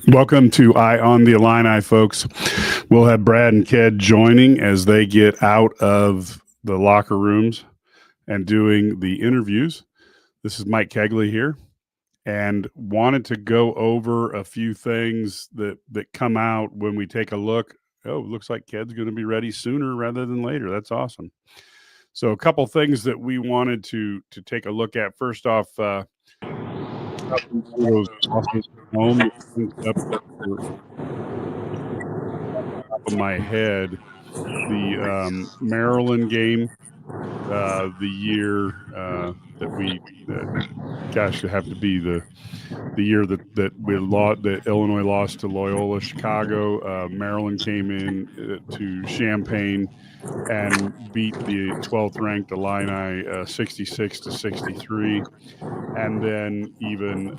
Welcome to Eye on the Illini, folks. We'll have Brad and Ked joining as they get out of the locker rooms and doing the interviews. This is Mike Kegley here, and wanted to go over a few things that come out when we take a look. Oh, it looks like Ked's going to be ready sooner rather than later. That's awesome. So a couple things that we wanted to take a look at. First off, those home up of my head, the Maryland game, the year that we, gosh, it have to be the year that we lost, that Illinois lost to Loyola Chicago. Maryland came in to Champaign and beat the 12th ranked Illini 66-63, and then even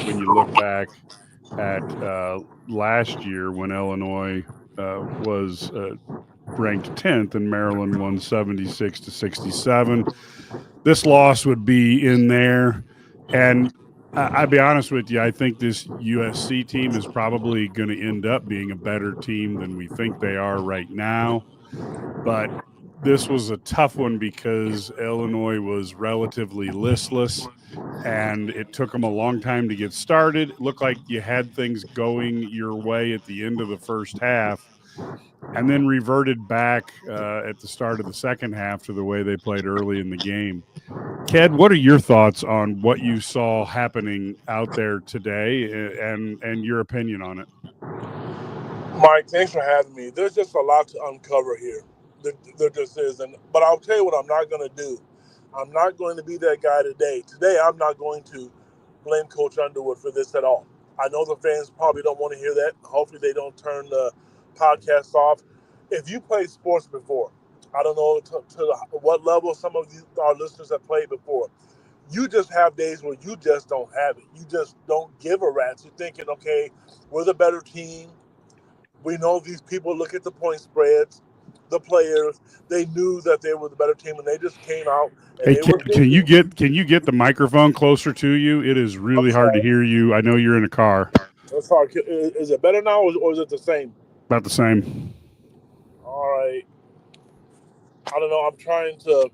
when you look back at last year when Illinois was ranked 10th and Maryland won 76-67. This loss would be in there. And I'll be honest with you, I think this USC team is probably going to end up being a better team than we think they are right now. But this was a tough one because Illinois was relatively listless, and it took them a long time to get started. It looked like you had things going your way at the end of the first half, and then reverted back at the start of the second half to the way they played early in the game. Ked, what are your thoughts on what you saw happening out there today and your opinion on it? Mike, thanks for having me. There's just a lot to uncover here. There just is. But I'll tell you what I'm not going to do. I'm not going to be that guy today. Today, I'm not going to blame Coach Underwood for this at all. I know the fans probably don't want to hear that. Hopefully they don't turn the podcast off. If you played sports before, I don't know what level some of our listeners have played before, you just have days where you just don't have it. You just don't give a rat's. You're thinking, okay, we're the better team. We know these people look at the point spreads. The players, they knew that they were the better team, and they just came out. Hey, can you get the microphone closer to you? It is really hard to hear you. I know you're in a car. That's hard. Is it better now, or is it the same? About the same. All right. I don't know. I'm trying to.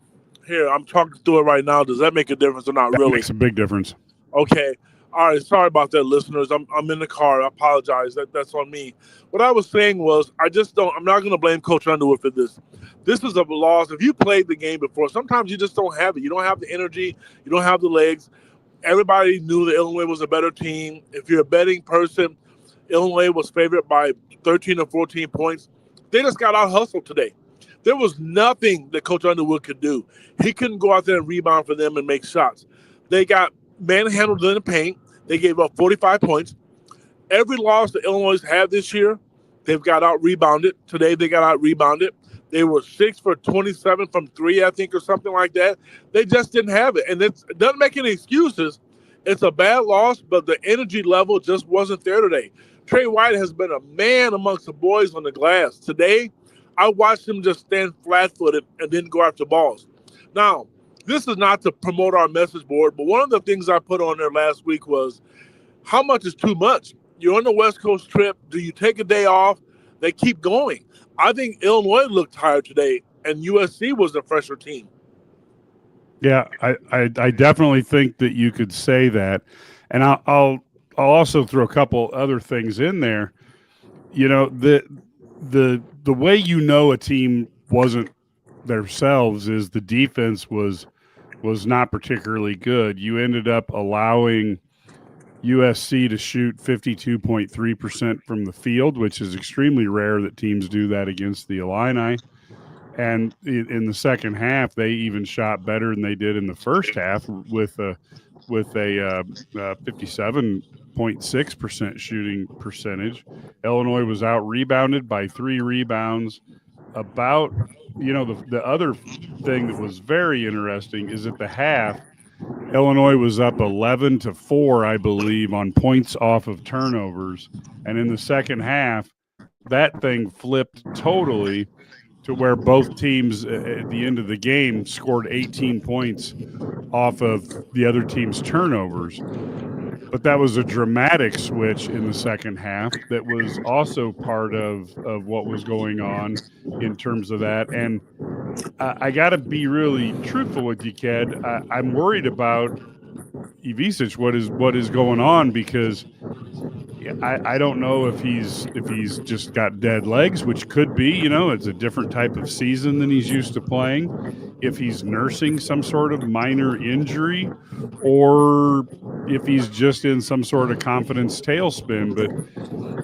Here, I'm talking through it right now. Does that make a difference or not? Really? That makes a big difference. Okay. All right. Sorry about that, listeners. I'm in the car. I apologize. That's on me. What I was saying was, I'm not going to blame Coach Underwood for this. This is a loss. If you played the game before, sometimes you just don't have it. You don't have the energy. You don't have the legs. Everybody knew that Illinois was a better team. If you're a betting person, Illinois was favored by 13 or 14 points. They just got out hustled today. There was nothing that Coach Underwood could do. He couldn't go out there and rebound for them and make shots. They got manhandled in the paint. They gave up 45 points. Every loss that Illinois had this year, they've got out-rebounded. Today they got out-rebounded. They were 6 for 27 from 3, I think, or something like that. They just didn't have it. And it doesn't make any excuses. It's a bad loss, but the energy level just wasn't there today. Trey White has been a man amongst the boys on the glass. Today, I watched him just stand flat-footed and then go after balls. Now, this is not to promote our message board, but one of the things I put on there last week was how much is too much? You're on the West Coast trip. Do you take a day off? They keep going. I think Illinois looked tired today, and USC was the fresher team. Yeah, I definitely think that you could say that. And I'll also throw a couple other things in there. You know, the way you know a team wasn't themselves is the defense was not particularly good. You ended up allowing USC to shoot 52.3% from the field, which is extremely rare that teams do that against the Illini. And in the second half, they even shot better than they did in the first half with a 57.6% shooting percentage. Illinois was out rebounded by 3 rebounds. About, the other thing that was very interesting is at the half, Illinois was up 11-4, I believe, on points off of turnovers. And in the second half, that thing flipped totally to where both teams at the end of the game scored 18 points off of the other team's turnovers. but that was a dramatic switch in the second half that was also part of what was going on in terms of that. And I got to be really truthful with you, Ked. I'm worried about Ivisic, what is going on, because I don't know if he's just got dead legs, which could be, it's a different type of season than he's used to playing. If he's nursing some sort of minor injury, or if he's just in some sort of confidence tailspin, but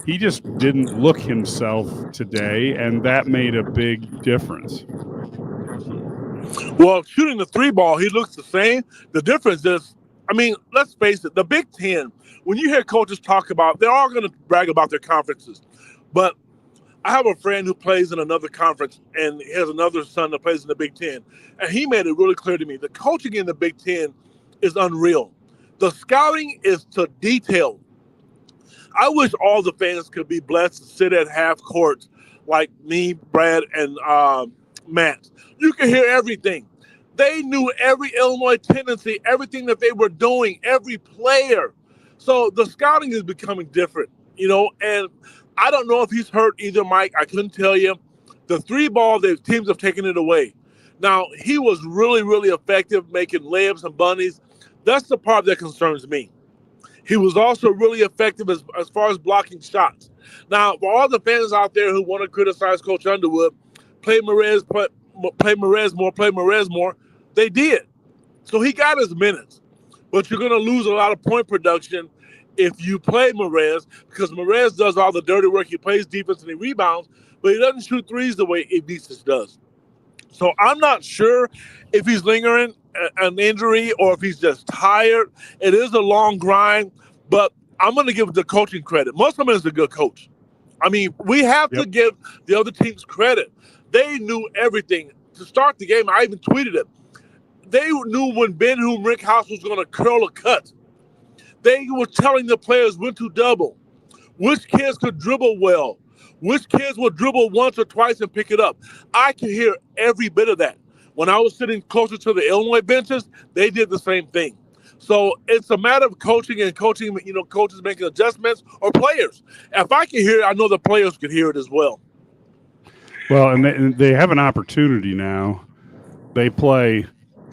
he just didn't look himself today, and that made a big difference. Well, shooting the three ball, he looks the same. The difference is, let's face it, the Big Ten, when you hear coaches talk about, they're all going to brag about their conferences. But I have a friend who plays in another conference, and he has another son that plays in the Big Ten. And he made it really clear to me, the coaching in the Big Ten is unreal. The scouting is to detail. I wish all the fans could be blessed to sit at half court like me, Brad, and Matt. You can hear everything. They knew every Illinois tendency, everything that they were doing, every player. So the scouting is becoming different, and I don't know if he's hurt either, Mike. I couldn't tell you. The three ball, the teams have taken it away. Now, he was really, really effective making layups and bunnies. That's the part that concerns me. He was also really effective as far as blocking shots. Now, for all the fans out there who want to criticize Coach Underwood, play Merez more, they did. So he got his minutes. But you're going to lose a lot of point production if you play Merez, because Merez does all the dirty work. He plays defense and he rebounds, but he doesn't shoot threes the way Ivisic does. So I'm not sure if he's lingering an injury or if he's just tired. It is a long grind, but I'm going to give the coaching credit. Musselman is a good coach. We have to give the other teams credit. They knew everything. To start the game, I even tweeted it. They knew when Ben Rickhouse was going to curl a cut. They were telling the players when to double, which kids could dribble well, which kids would dribble once or twice and pick it up. I could hear every bit of that. When I was sitting closer to the Illinois benches, they did the same thing. So it's a matter of coaching, coaches making adjustments, or players. If I can hear it, I know the players could hear it as well. Well, and they have an opportunity now. They play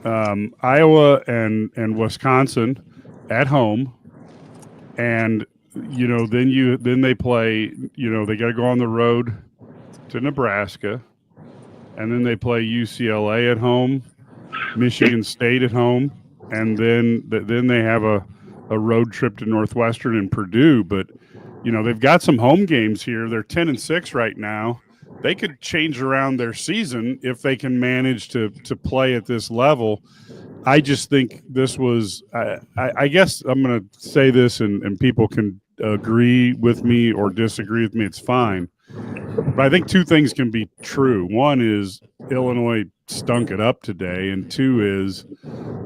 Iowa and Wisconsin at home, and then they play. They got to go on the road to Nebraska, and then they play UCLA at home, Michigan State at home, and then they have a road trip to Northwestern and Purdue. But they've got some home games here. They're 10-6 right now. They could change around their season if they can manage to play at this level. I just think this was I guess I'm going to say this, and people can agree with me or disagree with me. It's fine. But I think two things can be true. One is Illinois stunk it up today, and two is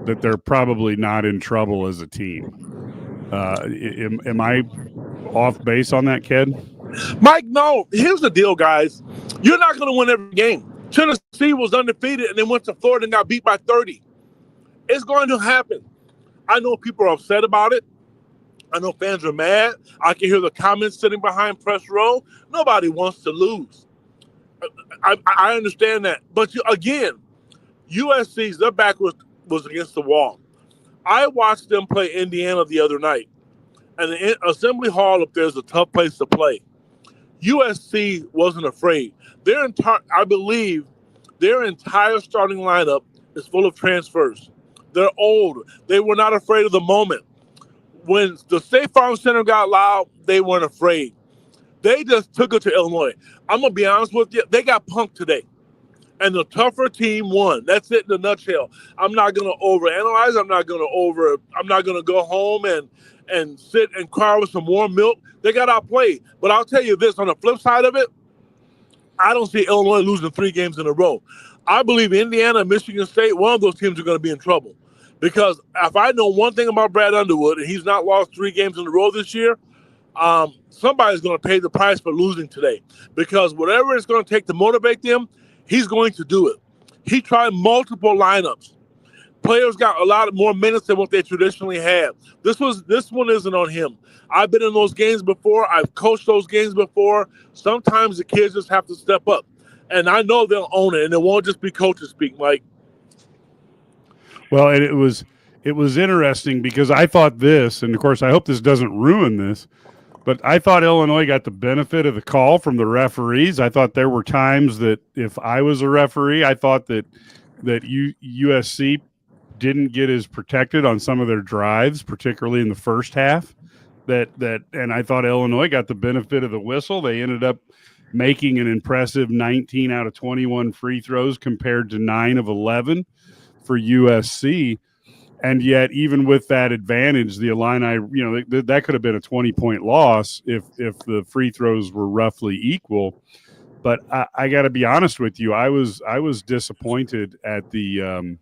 that they're probably not in trouble as a team. Am I off base on that, Ked? Mike, no. Here's the deal, guys. You're not going to win every game. Tennessee was undefeated and then went to Florida and got beat by 30. It's going to happen. I know people are upset about it. I know fans are mad. I can hear the comments sitting behind press row. Nobody wants to lose. I understand that. But again, USC's, their back was against the wall. I watched them play Indiana the other night. And the Assembly Hall up there is a tough place to play. USC wasn't afraid. I believe their entire starting lineup is full of transfers. They're old. They were not afraid of the moment. When the State Farm Center got loud, they weren't afraid. They just took it to Illinois. I'm going to be honest with you. They got punked today. And the tougher team won. That's it in a nutshell. I'm not going to overanalyze. I'm not going to go home and sit and cry with some warm milk. They got outplayed. But I'll tell you this, on the flip side of it, I don't see Illinois losing 3 games in a row. I believe Indiana and Michigan State, one of those teams are going to be in trouble. Because if I know one thing about Brad Underwood, and he's not lost 3 games in a row this year, somebody's going to pay the price for losing today. Because whatever it's going to take to motivate them, he's going to do it. He tried multiple lineups. Players got a lot more minutes than what they traditionally had. This one isn't on him. I've been in those games before. I've coached those games before. Sometimes the kids just have to step up. And I know they'll own it, and it won't just be coaches speak, Mike. Well, and it was interesting because I thought this, and of course I hope this doesn't ruin this, but I thought Illinois got the benefit of the call from the referees. I thought there were times that if I was a referee, I thought that USC didn't get as protected on some of their drives, particularly in the first half. And I thought Illinois got the benefit of the whistle. They ended up making an impressive 19 out of 21 free throws compared to 9 of 11 for USC. And yet, even with that advantage, the Illini, that could have been a 20-point loss if the free throws were roughly equal. But I got to be honest with you, I was disappointed at the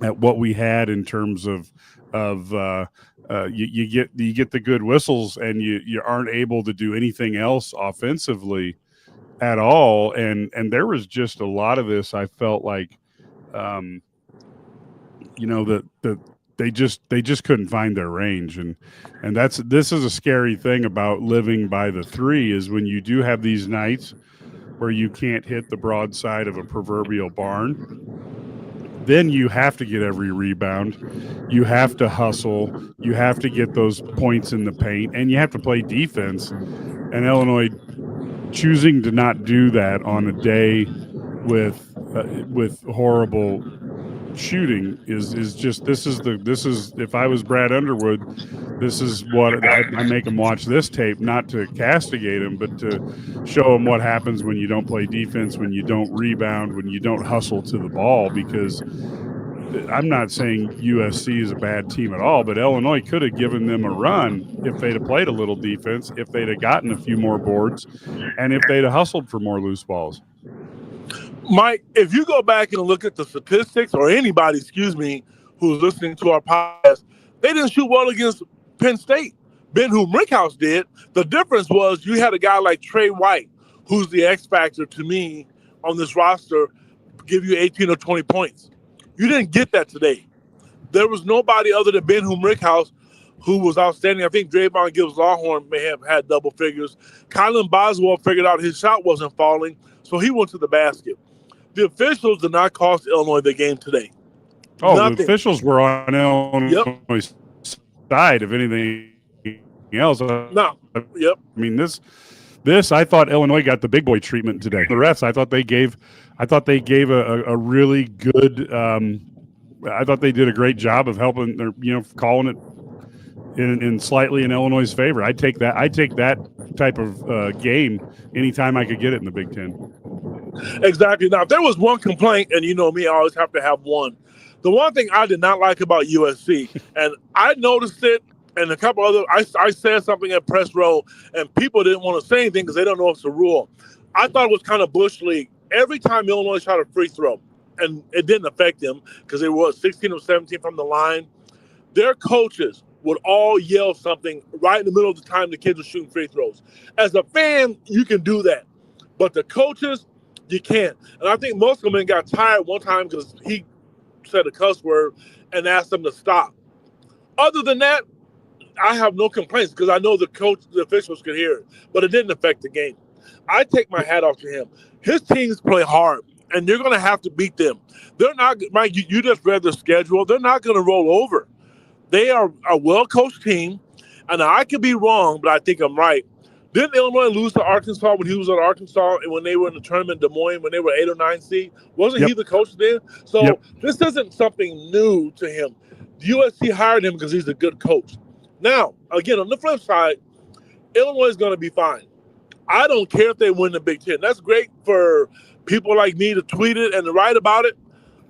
at what we had in terms of you get the good whistles and you aren't able to do anything else offensively at all. And there was just a lot of this. I felt like. That they just couldn't find their range, and this is a scary thing about living by the three is when you do have these nights where you can't hit the broadside of a proverbial barn, then you have to get every rebound, you have to hustle, you have to get those points in the paint, and you have to play defense. And Illinois choosing to not do that on a day with horrible shooting is just this is if I was Brad Underwood, this is what I make him watch this tape, not to castigate him, but to show him what happens when you don't play defense, when you don't rebound, when you don't hustle to the ball. Because I'm not saying USC is a bad team at all, but Illinois could have given them a run if they'd have played a little defense, if they'd have gotten a few more boards, and if they'd have hustled for more loose balls. Mike, if you go back and look at the statistics, or anybody, who's listening to our podcast, they didn't shoot well against Penn State. Ben-Hur Brickhouse did. The difference was you had a guy like Trey White, who's the X factor to me on this roster, give you 18 or 20 points. You didn't get that today. There was nobody other than Ben-Hur Brickhouse who was outstanding. I think Draymond Gibbs-Lawhorn may have had double figures. Kylan Boswell figured out his shot wasn't falling, so he went to the basket. The officials did not cost Illinois the game today. Oh, nothing. The officials were on Illinois' side, if anything else. No. Yep. I mean, this I thought Illinois got the big boy treatment today. The refs, I thought they gave a really good. I thought they did a great job of helping. Calling it in slightly in Illinois' favor. I take that type of game anytime I could get it in the Big Ten. Exactly. Now, if there was one complaint, and you know me, I always have to have one. The one thing I did not like about USC, and I noticed it, and a couple other, I said something at press row, and people didn't want to say anything because they don't know it's a rule. I thought it was kind of Bush League. Every time Illinois shot a free throw, and it didn't affect them because they were 16 or 17 from the line, their coaches would all yell something right in the middle of the time the kids were shooting free throws. As a fan, you can do that. But the coaches, you can't. And I think most of them got tired one time because he said a cuss word and asked them to stop. Other than that, I have no complaints because I know the officials could hear it, but it didn't affect the game. I take my hat off to him. His teams play hard, and you're going to have to beat them. They're not, Mike, you just read their schedule. They're not going to roll over. They are a well-coached team, and I could be wrong, but I think I'm right. Didn't Illinois lose to Arkansas when he was at Arkansas and when they were in the tournament in Des Moines when they were 8 or 9 seed? Wasn't he the coach then? So This isn't something new to him. USC hired him because he's a good coach. Now, again, on the flip side, Illinois is going to be fine. I don't care if they win the Big Ten. That's great for people like me to tweet it and to write about it.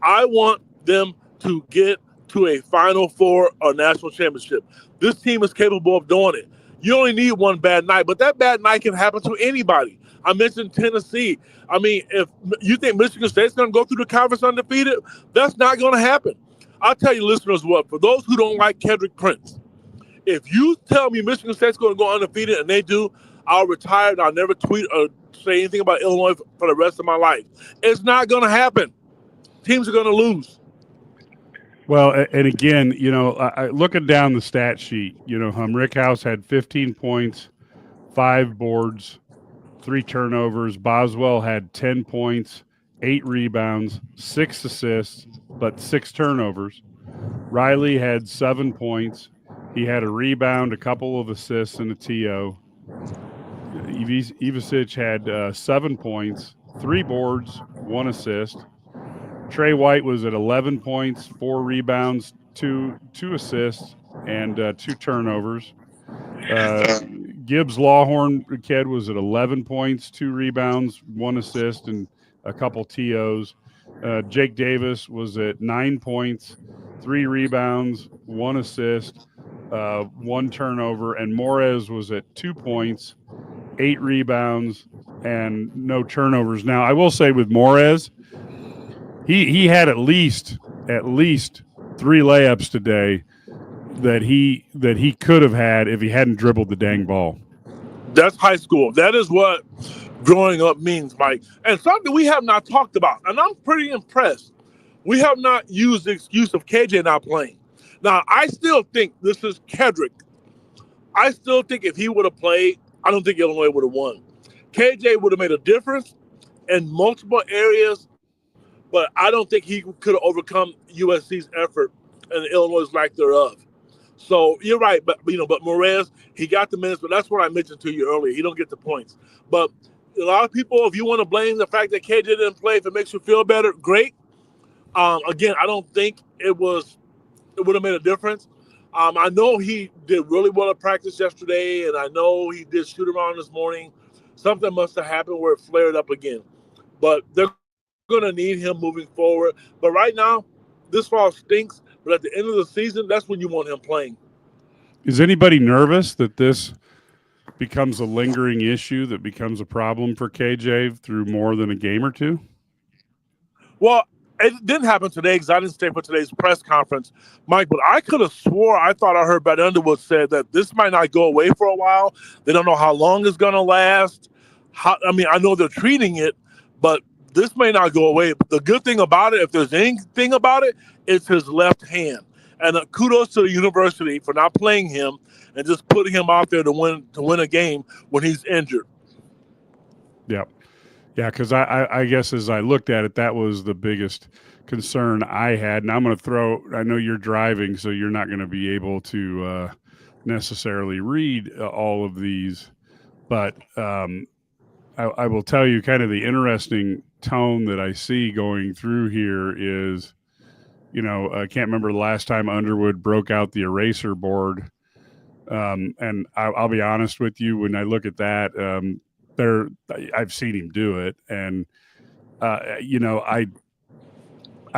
I want them to get to a Final Four or national championship. This team is capable of doing it. You only need one bad night, but that bad night can happen to anybody. I mentioned Tennessee. I mean, if you think Michigan State's going to go through the conference undefeated, that's not going to happen. I'll tell you listeners what, for those who don't like Kendrick Prince, if you tell me Michigan State's going to go undefeated and they do, I'll retire and I'll never tweet or say anything about Illinois for the rest of my life. It's not going to happen. Teams are going to lose. Well, and again, looking down the stat sheet, Rickhouse had 15 points, 5 boards, 3 turnovers. Boswell had 10 points, 8 rebounds, 6 assists, but 6 turnovers. Riley had 7 points. He had a rebound, a couple of assists, and a TO. Ivisic had 7 points, 3 boards, 1 assist. Trey White was at 11 points, 4 rebounds, two assists, and 2 turnovers. Gibbs Lawhorn kid was at 11 points, 2 rebounds, 1 assist, and a couple TOs. Jake Davis was at 9 points, 3 rebounds, 1 assist, 1 turnover, and Morez was at 2 points, 8 rebounds, and no turnovers. Now, I will say with Morez, he had at least 3 layups today that he could have had if he hadn't dribbled the dang ball. That's high school. That is what growing up means, Mike. And something we have not talked about, and I'm pretty impressed. We have not used the excuse of KJ not playing. Now, I still think this is Kedrick. I still think if he would have played, I don't think Illinois would have won. KJ would have made a difference in multiple areas, but I don't think he could have overcome USC's effort and Illinois' lack thereof. So you're right, but Morez, he got the minutes, but that's what I mentioned to you earlier. He don't get the points. But a lot of people, if you want to blame the fact that KJ didn't play, if it makes you feel better, great. Again, I don't think it would have made a difference. I know he did really well at practice yesterday, and I know he did shoot around this morning. Something must have happened where it flared up again. But they're going to need him moving forward. But right now, this fall stinks. But at the end of the season, that's when you want him playing. Is anybody nervous that this becomes a lingering issue, that becomes a problem for KJ through more than a game or two? Well, it didn't happen today because I didn't stay for today's press conference, Mike, but I could have swore I thought I heard Brad Underwood said that this might not go away for a while. They don't know how long it's going to last. I know they're treating it, but this may not go away. But the good thing about it, if there's anything about it, it's his left hand. And kudos to the university for not playing him and just putting him out there to win a game when he's injured. Yeah. Yeah, because I guess as I looked at it, that was the biggest concern I had. And I'm going to I know you're driving, so you're not going to be able to necessarily read all of these. But I will tell you kind of the interesting tone that I see going through here is, I can't remember the last time Underwood broke out the eraser board. And I'll be honest with you, when I look at that, I've seen him do it. And, I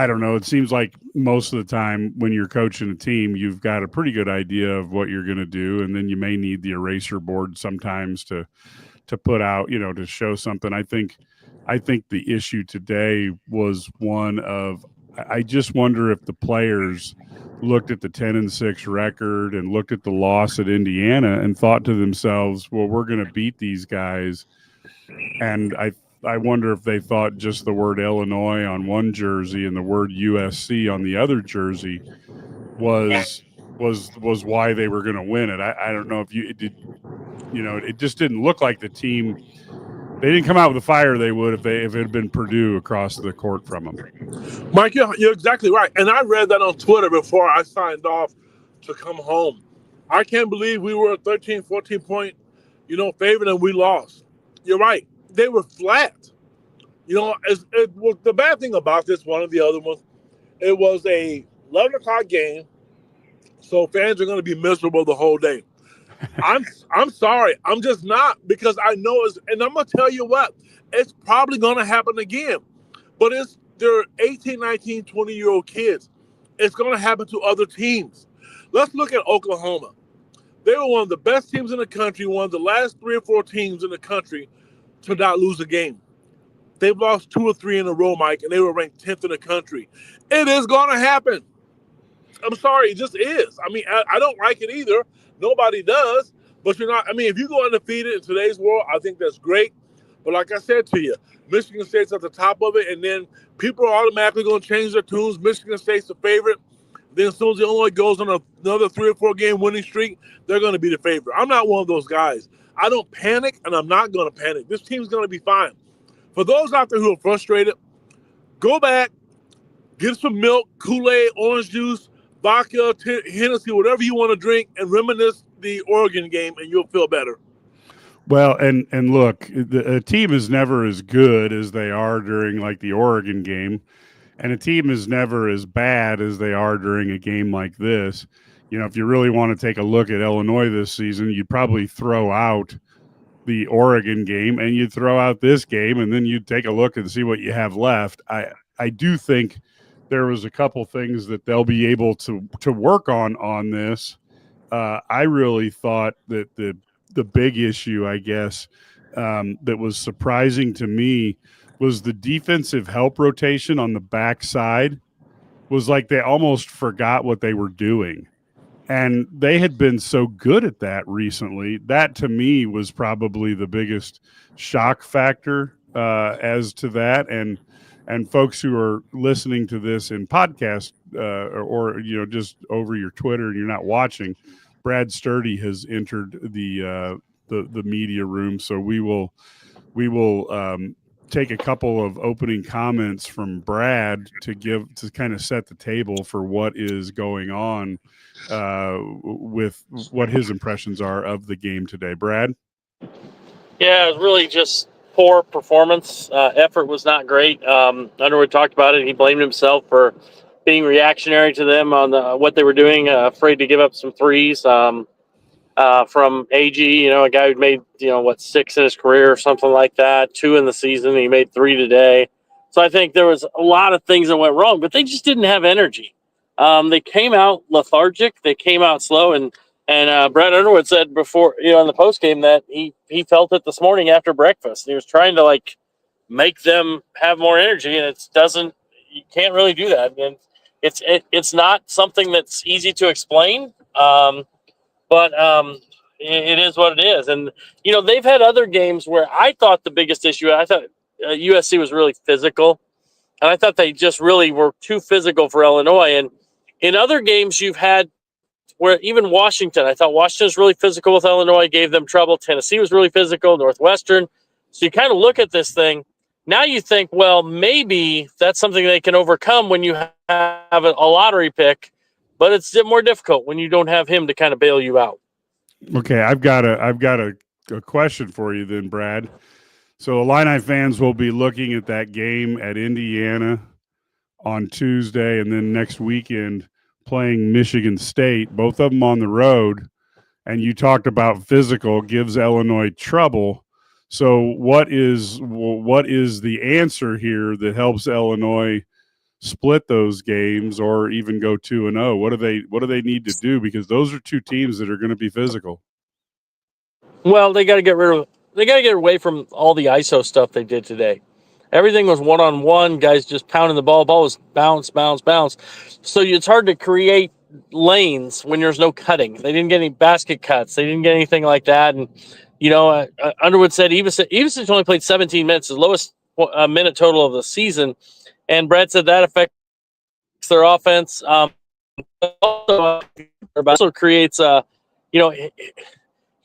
don't know. It seems like most of the time when you're coaching a team, you've got a pretty good idea of what you're going to do. And then you may need the eraser board sometimes to put out, to show something. I think the issue today was one of, I just wonder if the players looked at the 10-6 record and looked at the loss at Indiana and thought to themselves, well, we're going to beat these guys. And I wonder if they thought just the word Illinois on one jersey and the word USC on the other jersey was why they were going to win it. I don't know if it did. It just didn't look like the team. They didn't come out with the fire they would if it had been Purdue across the court from them. Mike, you're exactly right. And I read that on Twitter before I signed off to come home. I can't believe we were a 13, 14-point, favorite and we lost. You're right. They were flat. The bad thing about this, one of the other ones, it was a 11 o'clock game, so fans are going to be miserable the whole day. I'm sorry. I'm just not, because I know and I'm going to tell you what, it's probably going to happen again. But they're 18, 19, 20-year-old kids. It's going to happen to other teams. Let's look at Oklahoma. They were one of the best teams in the country, one of the last 3 or 4 teams in the country to not lose a game. They've lost 2 or 3 in a row, Mike, and they were ranked 10th in the country. It is going to happen. I'm sorry, it just is. I don't like it either. Nobody does. But if you go undefeated in today's world, I think that's great. But like I said to you, Michigan State's at the top of it, and then people are automatically going to change their tunes. Michigan State's the favorite. then as soon as Illinois goes on another 3 or 4 game winning streak, they're going to be the favorite. I'm not one of those guys. I don't panic, and I'm not going to panic. This team's going to be fine. For those out there who are frustrated, go back, get some milk, Kool-Aid, orange juice, vodka, Hennessy, whatever you want to drink, and reminisce the Oregon game, and you'll feel better. Well, and look, a team is never as good as they are during like the Oregon game, and a team is never as bad as they are during a game like this. You know, if you really want to take a look at Illinois this season, you'd probably throw out the Oregon game and you'd throw out this game, and then you'd take a look and see what you have left. I do think there was a couple things that they'll be able to work on this. I really thought that the big issue, I guess, that was surprising to me was the defensive help rotation on the backside. Was like they almost forgot what they were doing. And they had been so good at that recently. That, to me, was probably the biggest shock factor as to that. And folks who are listening to this in podcast or you know, just over your Twitter and you're not watching, Brad Sturdy has entered the media room. So we will take a couple of opening comments from Brad to kind of set the table for what is going on with what his impressions are of the game today. Brad? Yeah, it was really just poor performance. Effort was not great. Underwood talked about it. He blamed himself for being reactionary to them on what they were doing, afraid to give up some threes from AG, you know, a guy who'd made, 6 in his career or something like that, 2 in the season. He made 3 today. So I think there was a lot of things that went wrong, but they just didn't have energy. They came out lethargic. They came out slow. And Brad Underwood said before, in the post game that he felt it this morning after breakfast. He was trying to make them have more energy, and you can't really do that. And it's not something that's easy to explain. But it is what it is. And, they've had other games where I thought the biggest issue, I thought USC was really physical. And I thought they just really were too physical for Illinois. And in other games you've had where even Washington, I thought Washington was really physical with Illinois, gave them trouble. Tennessee was really physical, Northwestern. So you kind of look at this thing. Now you think, well, maybe that's something they can overcome when you have a lottery pick. But it's more difficult when you don't have him to kind of bail you out. Okay, I've got a question for you then, Brad. So Illini fans will be looking at that game at Indiana on Tuesday, and then next weekend playing Michigan State, both of them on the road. And you talked about physical gives Illinois trouble. So what is the answer here that helps Illinois split those games or even go 2-0? What do they need to do? Because those are two teams that are going to be physical. Well, they got to get away from all the ISO stuff they did today. Everything was one-on-one, guys just pounding the ball. Ball was bounce, bounce, bounce. So it's hard to create lanes when there's no cutting. They didn't get any basket cuts. They didn't get anything like that. And, Underwood said Evasich only played 17 minutes, his lowest minute total of the season. And Brad said that affects their offense. Also creates,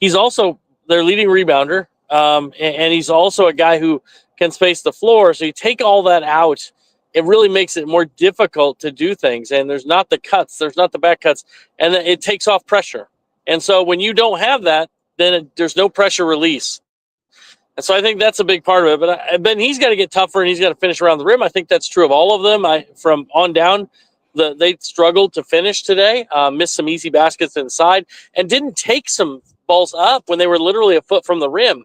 he's also their leading rebounder, and he's also a guy who can space the floor. So you take all that out, it really makes it more difficult to do things. And there's not the cuts, there's not the back cuts, and it takes off pressure. And so when you don't have that, then there's no pressure release. And so I think that's a big part of it. But he's got to get tougher and he's got to finish around the rim. I think that's true of all of them. From on down, they struggled to finish today, missed some easy baskets inside, and didn't take some balls up when they were literally a foot from the rim,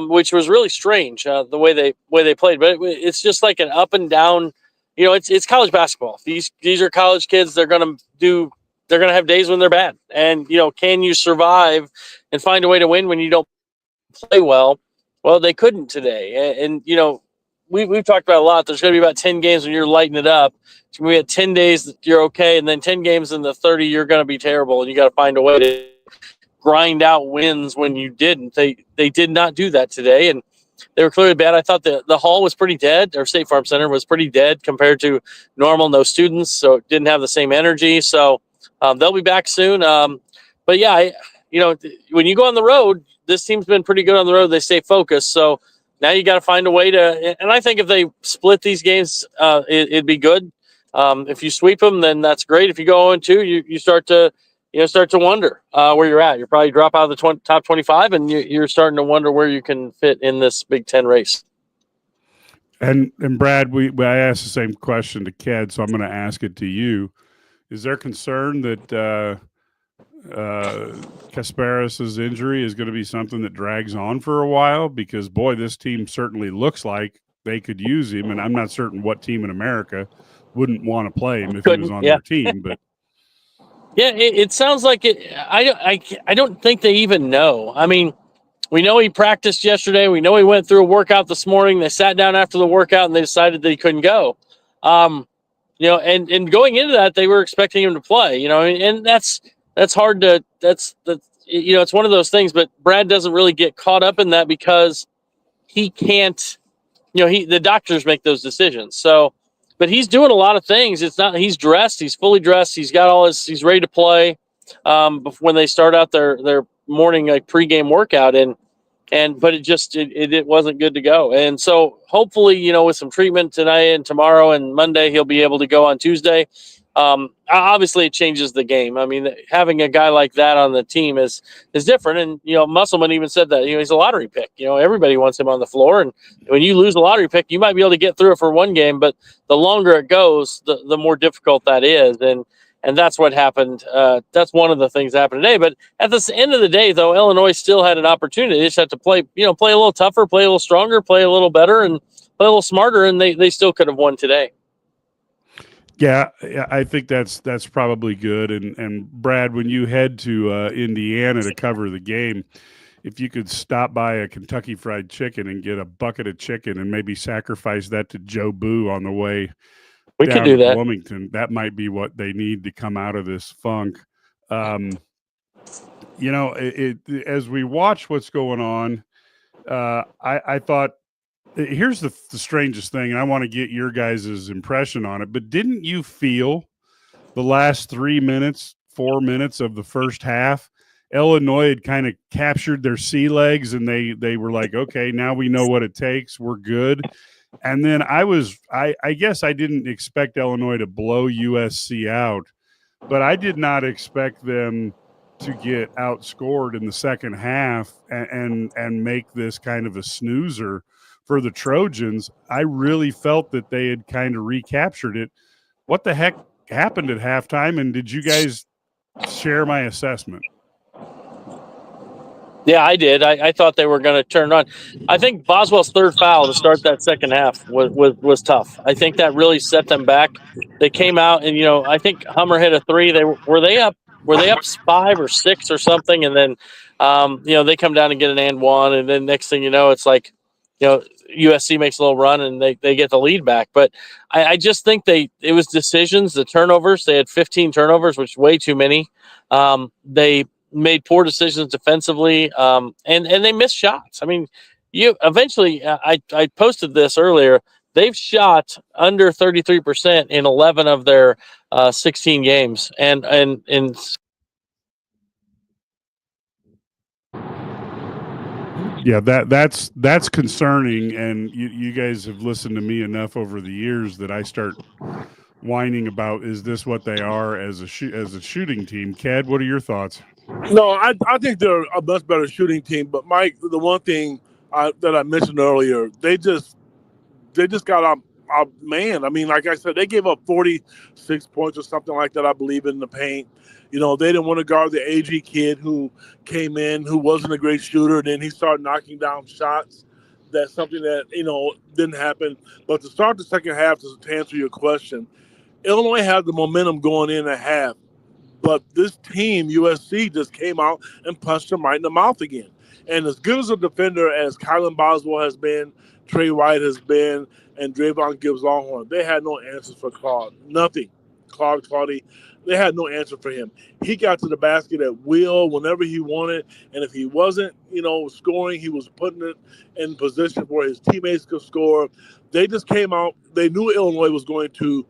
which was really strange the way they played. But it's just like an up and down. It's college basketball. These are college kids. They're going to have days when they're bad. And can you survive and find a way to win when you don't play well? Well, they couldn't today. And we've talked about a lot. There's going to be about 10 games when you're lighting it up. It's going to be at 10 days that you're okay, and then 10 games in the 30 you're going to be terrible, and you got to find a way to grind out wins when you didn't. They did not do that today. And they were clearly bad. I thought the hall was pretty dead, or State Farm Center was pretty dead compared to normal, no students, so it didn't have the same energy. So they'll be back soon. But yeah, when you go on the road, this team's been pretty good on the road. They stay focused. So now you got to find a way to, and I think if they split these games, it'd be good. If you sweep them, then that's great. If you go 0-2, you start to wonder where you're at. You probably drop out of the top 25, and you're starting to wonder where you can fit in this Big Ten race. And Brad, I asked the same question to Ked, so I'm going to ask it to you. Is there concern that Kasparis's injury is going to be something that drags on for a while? Because, boy, this team certainly looks like they could use him, and I'm not certain what team in America wouldn't want to play him if he was on their team. But yeah, it sounds like it. I don't think they even know. I mean, we know he practiced yesterday. We know he went through a workout this morning. They sat down after the workout and they decided that he couldn't go. And going into that, they were expecting him to play. And that's hard to. It's one of those things. But Brad doesn't really get caught up in that because he can't. The doctors make those decisions. So. But he's doing a lot of things. He's dressed. He's fully dressed. He's got he's ready to play when they start out their morning pregame workout. But it wasn't good to go. And so hopefully, with some treatment tonight and tomorrow and Monday, he'll be able to go on Tuesday. Obviously it changes the game. I mean, having a guy like that on the team is different. And, Musselman even said that, he's a lottery pick. Everybody wants him on the floor. And when you lose a lottery pick, you might be able to get through it for one game, but the longer it goes, the more difficult that is. And that's what happened. That's one of the things that happened today. But at the end of the day, though, Illinois still had an opportunity. They just had to play a little tougher, play a little stronger, play a little better, and play a little smarter. And they still could have won today. Yeah, I think that's probably good. And Brad, when you head to Indiana to cover the game, if you could stop by a Kentucky Fried Chicken and get a bucket of chicken and maybe sacrifice that to Joe Boo on the way down to Bloomington, that might be what they need to come out of this funk. As we watch what's going on, I thought, here's the strangest thing, and I want to get your guys' impression on it, but didn't you feel the last 4 minutes of the first half, Illinois had kind of captured their sea legs, and they were like, okay, now we know what it takes. We're good. And then I guess I didn't expect Illinois to blow USC out, but I did not expect them to get outscored in the second half and make this kind of a snoozer for the Trojans. I really felt that they had kind of recaptured it. What the heck happened at halftime? And did you guys share my assessment? Yeah, I did. I thought they were going to turn on. I think Boswell's third foul to start that second half was tough. I think that really set them back. They came out and I think Hummer hit a three. Were they up 5 or 6 or something, and then they come down and get an and one, and then next thing you know, it's like USC makes a little run and they get the lead back. But I just think it was decisions, the turnovers. They had 15 turnovers, which is way too many. They made poor decisions defensively, and they missed shots. I mean, I posted this earlier. They've shot under 33% in 11 of their 16 games, and yeah, that's concerning. And you guys have listened to me enough over the years that I start whining about, is this what they are as a shooting team? Ked, what are your thoughts? No, I think they're a much better shooting team. But Mike, the one thing that I mentioned earlier, they just got a man. I mean, like I said, they gave up 46 points or something like that, I believe, in the paint. They didn't want to guard the AG kid who came in, who wasn't a great shooter. Then he started knocking down shots. That's something that, didn't happen. But to start the second half, to answer your question, Illinois had the momentum going in at half. But this team, USC, just came out and punched them right in the mouth again. And as good as a defender as Kylan Boswell has been, Trey White has been, and Drayvon Gibbs-Longhorn, they had no answers for Claude. Nothing. Claude, They had no answer for him. He got to the basket at will whenever he wanted, and if he wasn't, scoring, he was putting it in position where his teammates could score. They just came out. They knew Illinois was going to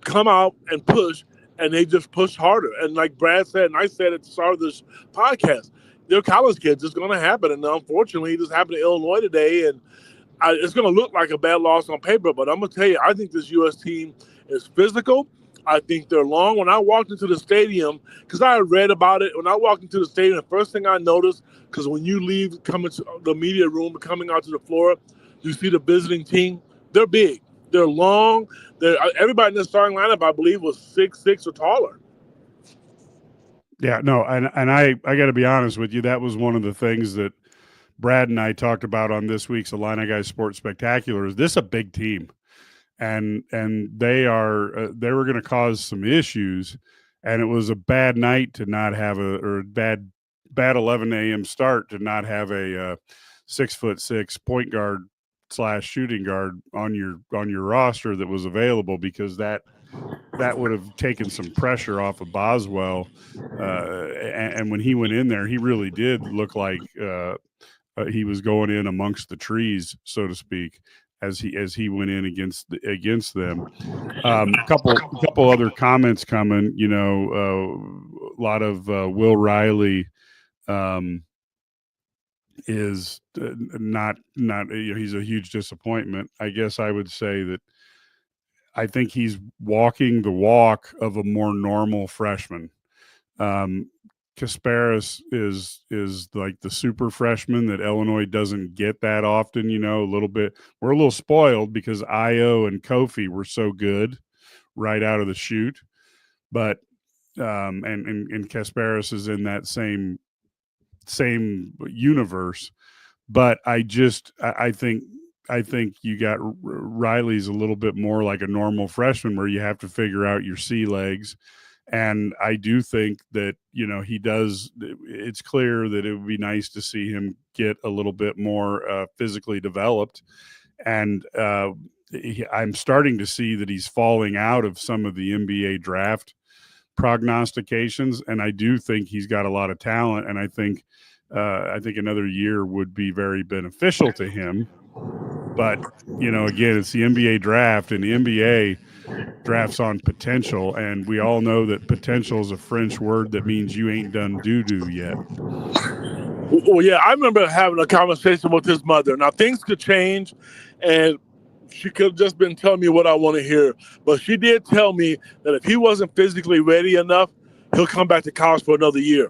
come out and push, and they just pushed harder. And like Brad said, and I said at the start of this podcast, they're college kids. It's going to happen, and unfortunately, it just happened to Illinois today, and it's going to look like a bad loss on paper, but I'm going to tell you, I think this U.S. team is physical. I think they're long. When I walked into the stadium, because I read about it, when I walked into the stadium, the first thing I noticed, because when you leave, coming to the media room, coming out to the floor, you see the visiting team. They're big. They're long. Everybody in the starting lineup, I believe, was 6'6" or taller. Yeah, no, and I got to be honest with you, that was one of the things that Brad and I talked about on this week's Illini Guys Sports Spectacular. Is this a big team? And they were going to cause some issues, and it was a bad night to not have a bad 11 a.m. start to not have a 6'6" point guard / shooting guard on your roster that was available, because that would have taken some pressure off of Boswell. And when he went in there, he really did look like he was going in amongst the trees, so to speak, as he went in against them. Couple other comments coming. A lot of Will Riley is not. He's a huge disappointment. I guess I would say that I think he's walking the walk of a more normal freshman. Kasparis is like the super freshman that Illinois doesn't get that often, a little bit. We're a little spoiled because Io and Kofi were so good right out of the chute. But and Kasparis is in that same universe. But I think you got Riley's a little bit more like a normal freshman, where you have to figure out your sea legs. And I do think that, he does. It's clear that it would be nice to see him get a little bit more physically developed. And I'm starting to see that he's falling out of some of the NBA draft prognostications. And I do think he's got a lot of talent. And I think another year would be very beneficial to him. But, again, it's the NBA draft, and the NBA drafts on potential, and we all know that potential is a French word that means you ain't done doo-doo yet. Well, yeah, I remember having a conversation with his mother. Now, things could change, and she could have just been telling me what I want to hear. But she did tell me that if he wasn't physically ready enough, he'll come back to college for another year.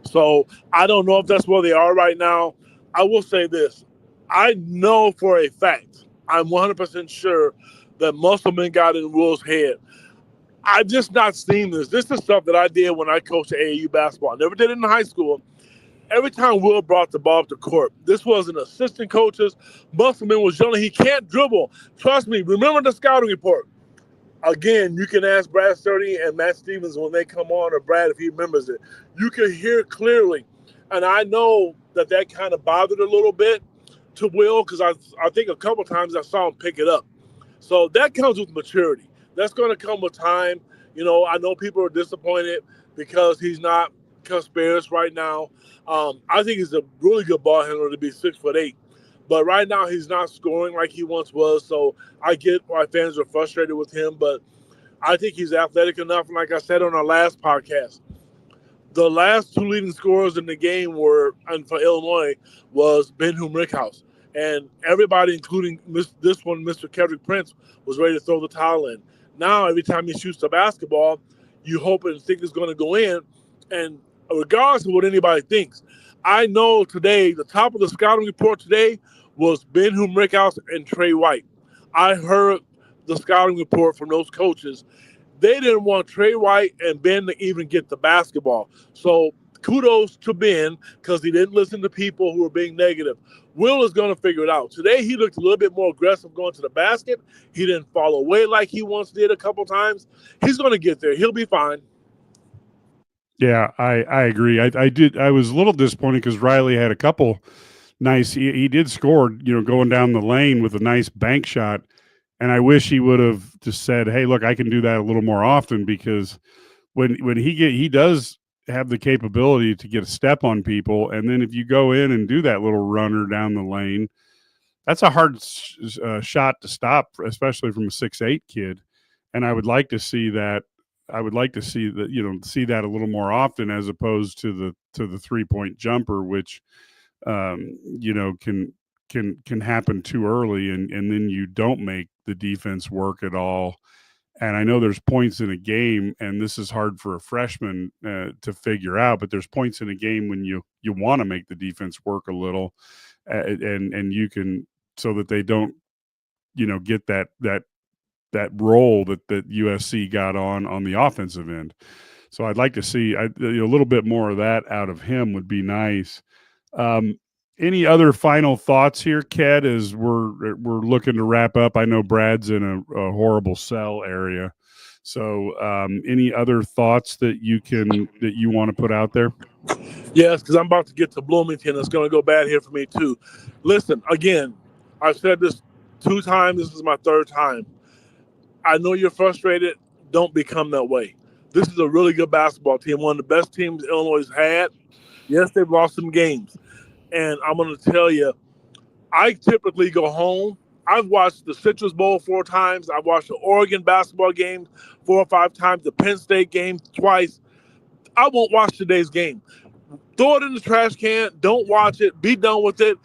So I don't know if that's where they are right now. I will say this. I know for a fact, I'm 100% sure that Musselman got in Will's head. I've just not seen this. This is stuff that I did when I coached AAU basketball. I never did it in high school. Every time Will brought the ball up the court, this wasn't assistant coaches. Musselman was yelling, he can't dribble. Trust me, remember the scouting report. Again, you can ask Brad Sturdy and Matt Stevens when they come on, or Brad if he remembers it. You can hear clearly. And I know that kind of bothered a little bit to Will, because I think a couple times I saw him pick it up. So that comes with maturity. That's going to come with time. I know people are disappointed because he's not Kasparis right now. I think he's a really good ball handler to be 6'8", but right now he's not scoring like he once was. So I get why fans are frustrated with him, but I think he's athletic enough. And like I said on our last podcast, the last two leading scorers in the game and for Illinois, was Ben-Hum Rickhouse. And everybody, including this one, Mr. Kendrick Prince, was ready to throw the towel in. Now, every time he shoots the basketball, you hope and think it's going to go in. And regardless of what anybody thinks, I know today, the top of the scouting report today was Ben-Hum Rickhouse and Trey White. I heard the scouting report from those coaches. They didn't want Trey White and Ben to even get the basketball. So kudos to Ben, because he didn't listen to people who were being negative. Will is going to figure it out. Today, he looked a little bit more aggressive going to the basket. He didn't fall away like he once did a couple times. He's going to get there. He'll be fine. Yeah, I agree. I was a little disappointed because Riley had a couple nice. He did score, going down the lane with a nice bank shot. And I wish he would have just said, "Hey, look, I can do that a little more often," because when he does have the capability to get a step on people, and then if you go in and do that little runner down the lane, that's a hard shot to stop, especially from a 6'8" kid. And I would like to see that. I would like to see that, see that a little more often, as opposed to the 3-point jumper, which can happen too early, and then you don't make the defense work at all. And I know there's points in a game, and this is hard for a freshman to figure out, but there's points in a game when you want to make the defense work a little, and you can, so that they don't get that role that USC got on the offensive end. So I'd like to see a little bit more of that out of him would be nice. Any other final thoughts here, Ked, as we're looking to wrap up? I know Brad's in a horrible cell area. So any other thoughts that you want to put out there? Yes, because I'm about to get to Bloomington. It's going to go bad here for me too. Listen, again, I've said this 2 times. This is my 3rd time. I know you're frustrated. Don't become that way. This is a really good basketball team, one of the best teams Illinois has had. Yes, they've lost some games. And I'm going to tell you, I typically go home. I've watched the Citrus Bowl 4 times. I've watched the Oregon basketball game 4 or 5 times, the Penn State game twice. I won't watch today's game. Throw it in the trash can. Don't watch it. Be done with it.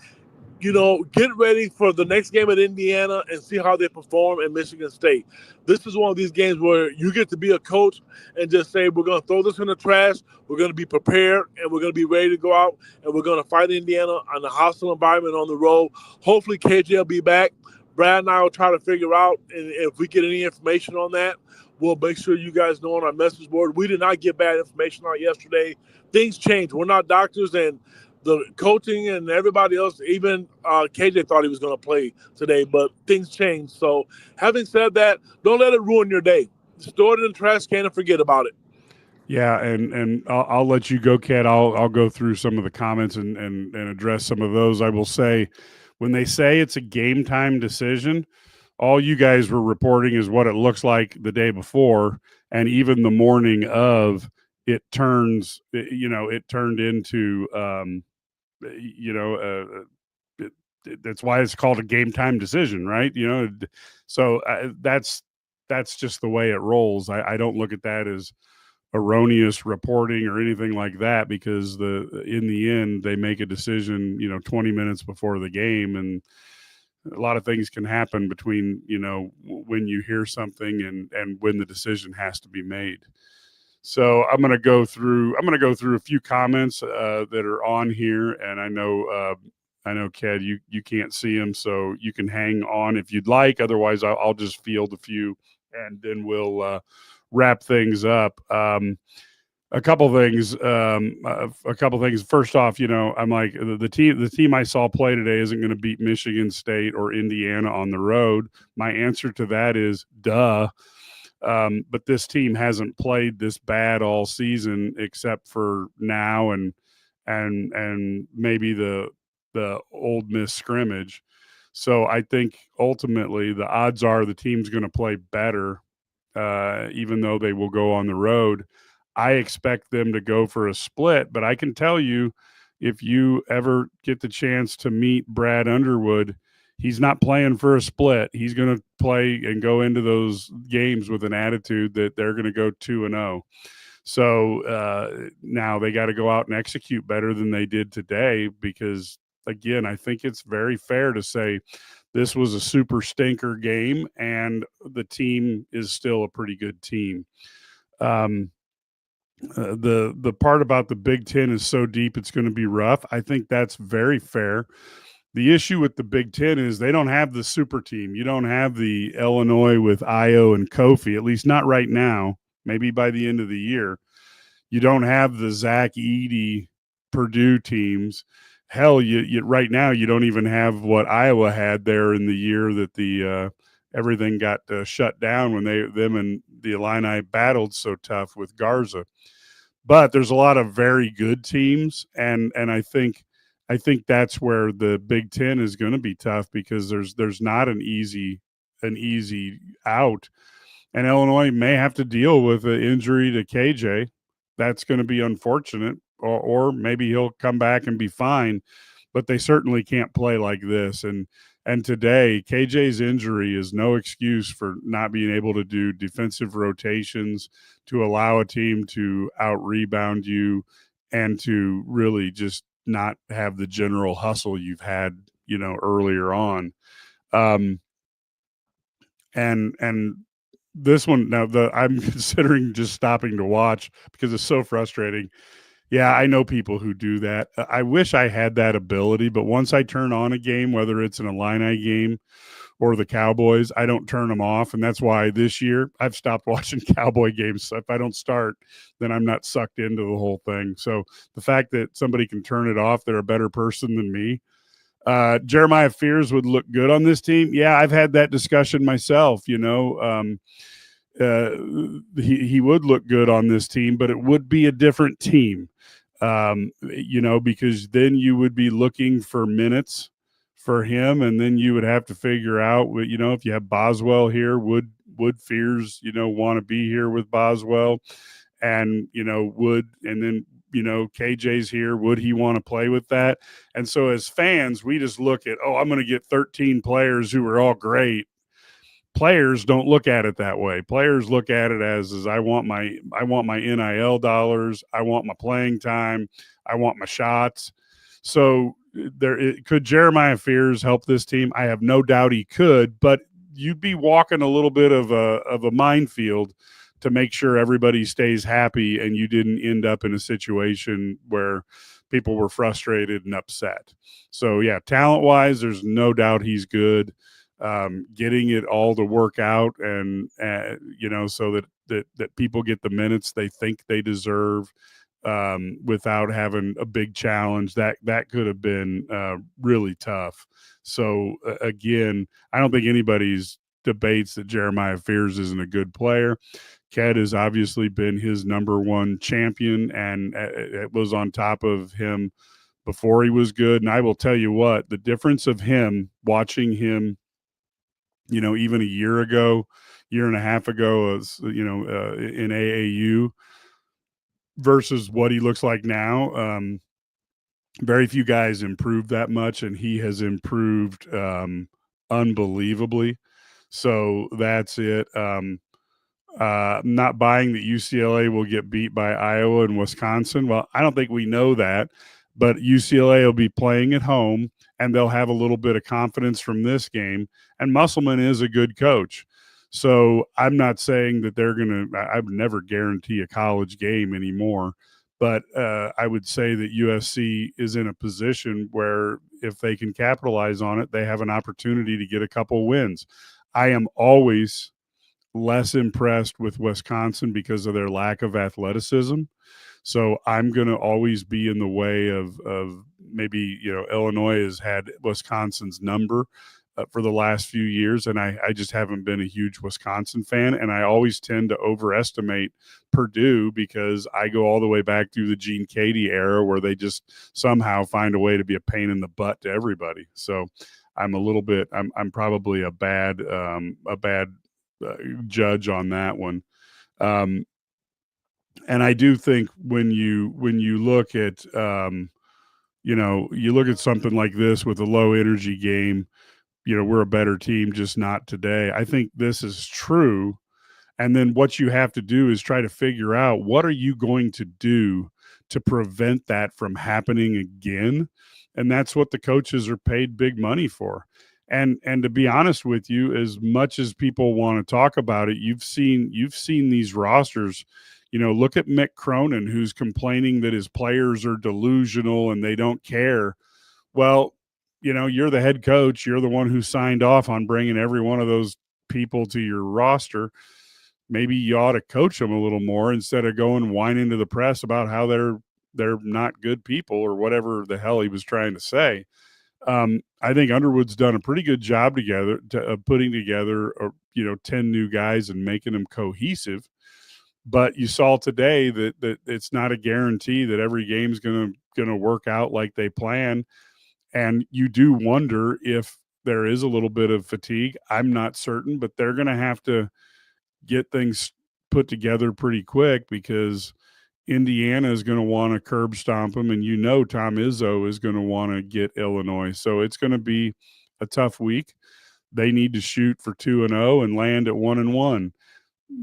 Get ready for the next game at Indiana and see how they perform at Michigan State. This is one of these games where you get to be a coach and just say, we're going to throw this in the trash. We're going to be prepared, and we're going to be ready to go out, and we're going to fight Indiana on a hostile environment on the road. Hopefully KJ will be back. Brad and I will try to figure out, and if we get any information on that, we'll make sure you guys know on our message board. We did not get bad information out yesterday. Things change. We're not doctors, and the coaching and everybody else, even KJ thought he was going to play today, but things changed. So having said that, don't let it ruin your day. Just throw it in the trash can and forget about it. Yeah, and I'll let you go, Kat. I'll go through some of the comments and address some of those. I will say, when they say it's a game time decision, all you guys were reporting is what it looks like the day before, and even the morning of it turns. It turned into. That's why it's called a game time decision, right? So that's just the way it rolls. I don't look at that as erroneous reporting or anything like that, because in the end they make a decision 20 minutes before the game, and a lot of things can happen between when you hear something and when the decision has to be made. So I'm going to go through a few comments that are on here, and I know Ked, you can't see them, so you can hang on if you'd like. Otherwise, I'll just field a few, and then we'll wrap things up. A couple things. First off, I'm like, the team I saw play today isn't going to beat Michigan State or Indiana on the road. My answer to that is duh. But this team hasn't played this bad all season, except for now and maybe the Ole Miss scrimmage. So I think ultimately the odds are the team's going to play better, even though they will go on the road. I expect them to go for a split, but I can tell you, if you ever get the chance to meet Brad Underwood, he's not playing for a split. He's going to play and go into those games with an attitude that they're going to go 2-0. So now they got to go out and execute better than they did today, because, again, I think it's very fair to say this was a super stinker game, and the team is still a pretty good team. The part about the Big Ten is so deep it's going to be rough. I think that's very fair. The issue with the Big Ten is they don't have the super team. You don't have the Illinois with Io and Kofi, at least not right now. Maybe by the end of the year. You don't have the Zach Edey Purdue teams. Hell, you right now you don't even have what Iowa had there in the year that the everything got shut down when them and the Illini battled so tough with Garza. But there's a lot of very good teams, and I think that's where the Big Ten is going to be tough, because there's not an easy an easy out. And Illinois may have to deal with an injury to KJ. That's going to be unfortunate, or maybe he'll come back and be fine. But they certainly can't play like this. And today, KJ's injury is no excuse for not being able to do defensive rotations, to allow a team to out-rebound you, and to really just not have the general hustle you've had, earlier on. And this one now, I'm considering just stopping to watch because it's so frustrating. Yeah, I know people who do that. I wish I had that ability, but once I turn on a game, whether it's an Illini game or the Cowboys, I don't turn them off. And that's why this year I've stopped watching Cowboy games. So if I don't start, then I'm not sucked into the whole thing. So the fact that somebody can turn it off, they're a better person than me. Jeremiah Fears would look good on this team. Yeah, I've had that discussion myself, he would look good on this team, but it would be a different team. Because then you would be looking for minutes for him, and then you would have to figure out, if you have Boswell here, would Fears, want to be here with Boswell, and and then KJ's here, would he want to play with that? And so as fans, we just look at, I'm going to get 13 players who are all great. Players don't look at it that way. Players look at it as I want my NIL dollars, I want my playing time, I want my shots. So could Jeremiah Fears help this team? I have no doubt he could, but you'd be walking a little bit of a minefield to make sure everybody stays happy and you didn't end up in a situation where people were frustrated and upset. So yeah, talent-wise, there's no doubt he's good. Getting it all to work out and so that people get the minutes they think they deserve without having a big challenge, that could have been really tough. So again, I don't think anybody's debates that Jeremiah Fears isn't a good player. Ked has obviously been his number one champion, and it was on top of him before he was good. And I will tell you what, the difference of him, watching him even a year and a half ago, in AAU versus what he looks like now. Very few guys improved that much, and he has improved unbelievably. So that's it. Not buying that UCLA will get beat by Iowa and Wisconsin. Well, I don't think we know that, but UCLA will be playing at home, and they'll have a little bit of confidence from this game. And Musselman is a good coach. So I'm not saying that they're going to – I would never guarantee a college game anymore. But I would say that USC is in a position where if they can capitalize on it, they have an opportunity to get a couple wins. I am always less impressed with Wisconsin because of their lack of athleticism. So I'm going to always be in the way of maybe, Illinois has had Wisconsin's number for the last few years, and I just haven't been a huge Wisconsin fan, and I always tend to overestimate Purdue because I go all the way back through the Gene Cady era where they just somehow find a way to be a pain in the butt to everybody. So I'm I'm probably a bad judge on that one. And I do think when you look at you look at something like this with a low energy game, we're a better team, just not today. I think this is true. And then what you have to do is try to figure out, what are you going to do to prevent that from happening again? And that's what the coaches are paid big money for. And to be honest with you, as much as people want to talk about it, you've seen these rosters. Look at Mick Cronin, who's complaining that his players are delusional and they don't care. Well, you're the head coach. You're the one who signed off on bringing every one of those people to your roster. Maybe you ought to coach them a little more instead of going whining to the press about how they're not good people or whatever the hell he was trying to say. I think Underwood's done a pretty good job putting together 10 new guys and making them cohesive. But you saw today that it's not a guarantee that every game's going to work out like they plan. And you do wonder if there is a little bit of fatigue. I'm not certain, but they're going to have to get things put together pretty quick because Indiana is going to want to curb stomp them, and Tom Izzo is going to want to get Illinois. So it's going to be a tough week. They need to shoot for 2-0 and land at 1-1.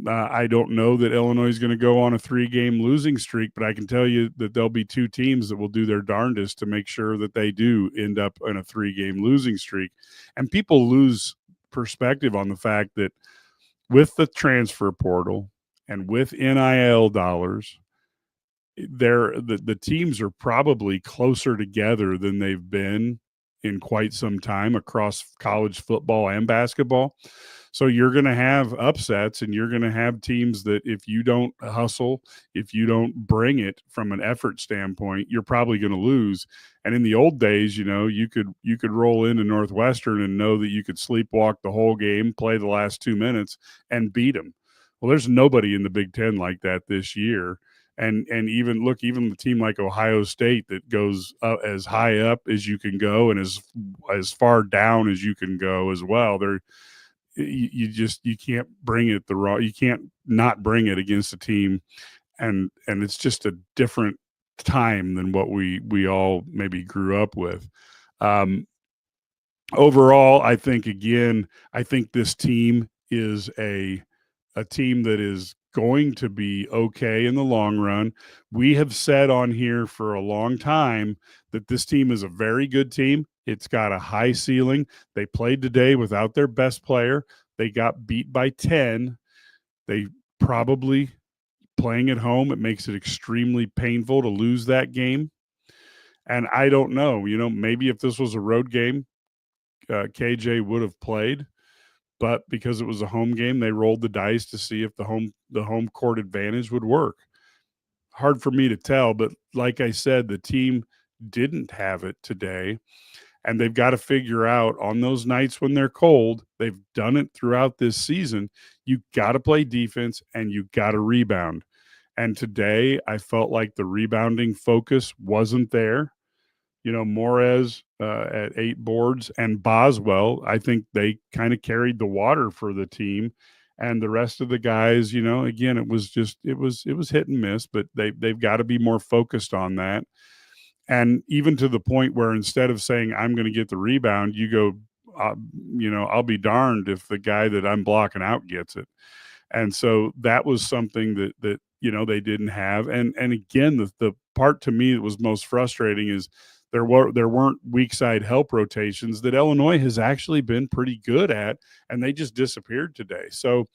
I don't know that Illinois is going to go on a 3-game losing streak, but I can tell you that there'll be 2 teams that will do their darndest to make sure that they do end up in a 3-game losing streak. And people lose perspective on the fact that with the transfer portal and with NIL dollars, the teams are probably closer together than they've been in quite some time across college football and basketball. So you're going to have upsets, and you're going to have teams that if you don't hustle, if you don't bring it from an effort standpoint, you're probably going to lose. And in the old days, you could roll into Northwestern and know that you could sleepwalk the whole game, play the last 2 minutes, and beat them. Well, there's nobody in the Big Ten like that this year. And even the team like Ohio State that goes as high up as you can go and as far down as you can go as well. You can't bring it you can't not bring it against a team, and it's just a different time than what we all maybe grew up with. Overall, I think this team is a team that is going to be okay in the long run. We have said on here for a long time that this team is a very good team. It's got a high ceiling. They played today without their best player. They got beat by 10. They probably, playing at home, it makes it extremely painful to lose that game. And I don't know, maybe if this was a road game, KJ would have played. But because it was a home game, they rolled the dice to see if the home court advantage would work. Hard for me to tell, but like I said, the team didn't have it today, and they've got to figure out on those nights when they're cold. They've done it throughout this season. You got to play defense, and you got to rebound. And today, I felt like the rebounding focus wasn't there. Morez at 8 boards and Boswell, I think they kind of carried the water for the team. And the rest of the guys, again, it was hit and miss, but they've got to be more focused on that. And even to the point where instead of saying, I'm going to get the rebound, you go, I'll be darned if the guy that I'm blocking out gets it. And so that was something that they didn't have. And again, the part to me that was most frustrating is there weren't weak side help rotations that Illinois has actually been pretty good at, and they just disappeared today. So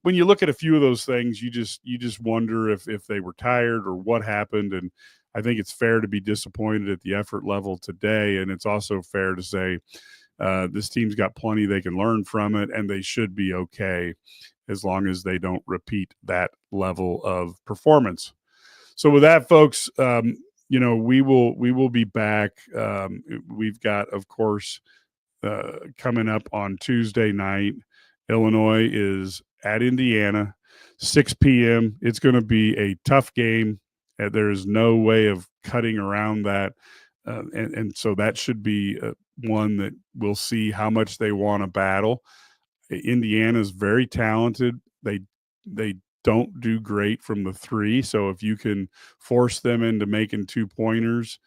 when you look at a few of those things, you just wonder if they were tired or what happened. And I think it's fair to be disappointed at the effort level today, and it's also fair to say this team's got plenty they can learn from it, and they should be okay as long as they don't repeat that level of performance. So with that, folks, we will be back. We've got, of course, coming up on Tuesday night, Illinois is at Indiana, 6 p.m. It's going to be a tough game. There is no way of cutting around that. And so that should be one that we'll see how much they want to battle. Indiana is very talented. They don't do great from the 3. So if you can force them into making 2-pointers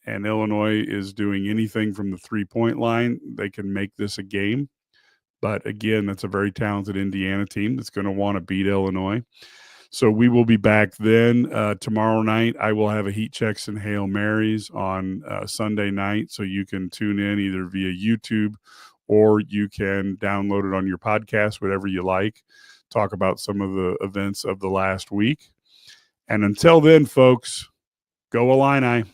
and Illinois is doing anything from the 3-point line, they can make this a game. But again, that's a very talented Indiana team that's going to want to beat Illinois. So we will be back then. Tomorrow night, I will have a Heat Checks and Hail Marys on Sunday night. So you can tune in either via YouTube or you can download it on your podcast, whatever you like. Talk about some of the events of the last week. And until then, folks, go Illini.